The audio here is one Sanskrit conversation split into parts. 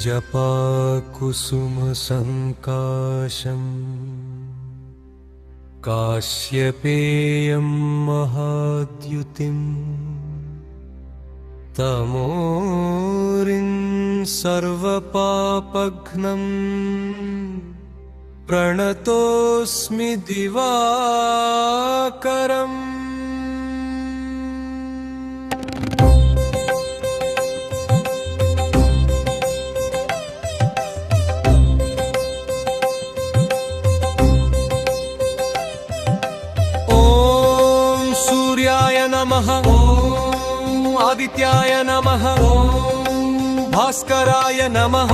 जपाकुसुमसङ्काशम् काश्यपेयं महाद्युतिम् तमोरिं सर्वपापघ्नम् प्रणतोऽस्मि दिवाकरम्। नमः ॐ आदित्याय नमः ॐ भास्कराय नमः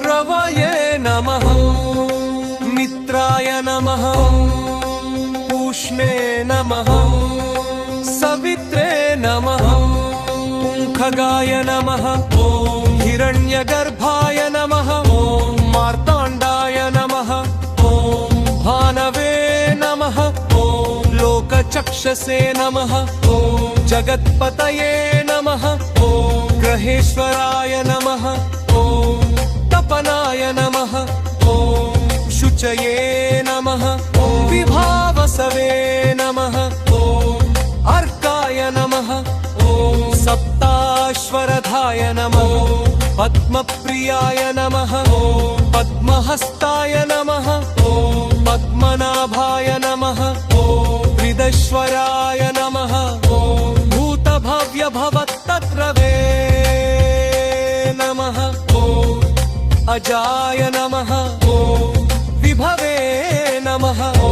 रवये नमः मित्राय नमः पूष्णे नमः सवित्रे नमः खगाय नमः ॐ हिरण्यगर्भाय नमः ॐ मार्ताण्डाय नमः ॐ भानवे नमः लोकचक्षसे नमः ॐ जगत्पतये नमः ॐ ग्रहेश्वराय नमः ॐ तपनाय नमः ॐ शुचये नमः ॐ विभावसवे नमः ॐ अर्काय नमः ॐ सप्ताश्वरधाय नमः पद्मप्रियाय नमः ॐ पद्महस्ताय नमः ॐ पद्मनाभाय नमः हृदश्वराय नमः ॐ भूतभव्यभवत्तत्रवे नमः ॐ अजाय नमः ॐ विभवे नमः ॐ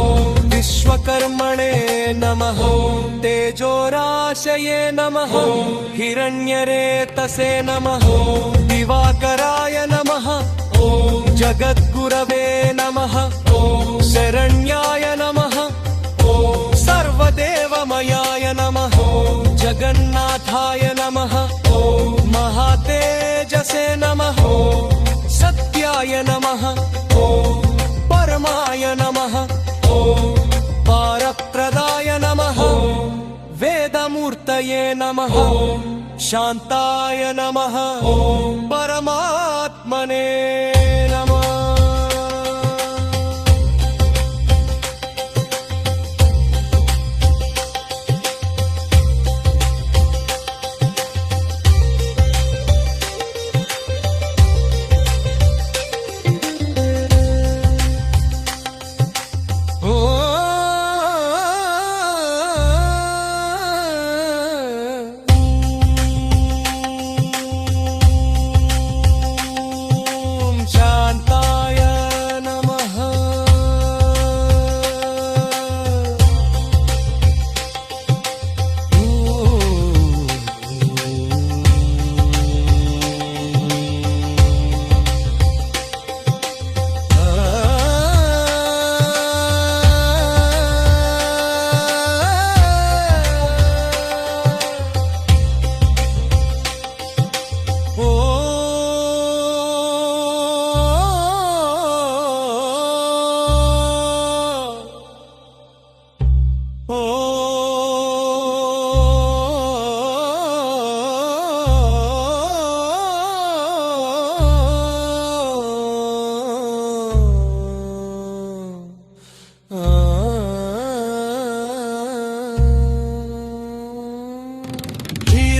विश्वकर्मणे नमः ॐ तेजोराशये नमः ॐ हिरण्यरेतसे नमः ॐ दिवाकराय नमः ॐ जगद्गुरवे नमः ॐ शरण्याय नमः सर्वदेवमयाय नमः जगन्नाथाय नमः महातेजसे नमः सत्याय नमः परमाय नमः पारप्रदाय नमः वेदमूर्तये नमः शान्ताय नमः परमात्मने नमः।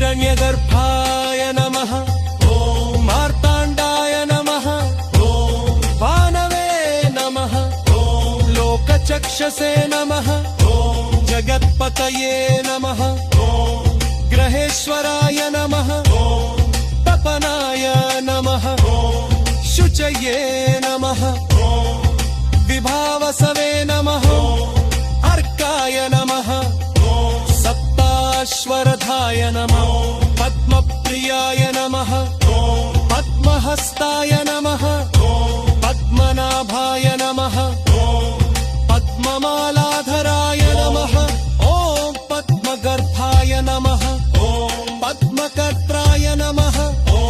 हिरण्यगर्भाय नमः ॐ मार्ताण्डाय नमः ॐ भानवे नमः ॐ लोकचक्षसे नमः ॐ जगत्पतये नमः ॐ ग्रहेश्वराय नमः ॐ तपनाय नमः ॐ शुचये नमः ॐ विभावसवे नमः अर्काय नमः सप्ताश्वरधाय नमः पद्मप्रियाय नमः पद्महस्ताय नमः पद्मनाभाय नमः पद्ममालाधराय नमः ॐ पद्मगर्भाय नमः ॐ पद्मकर्त्राय नमः ॐ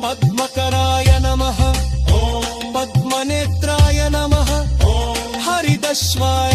पद्मकराय नमः ॐ पद्मनेत्राय नमः हरिदश्वाय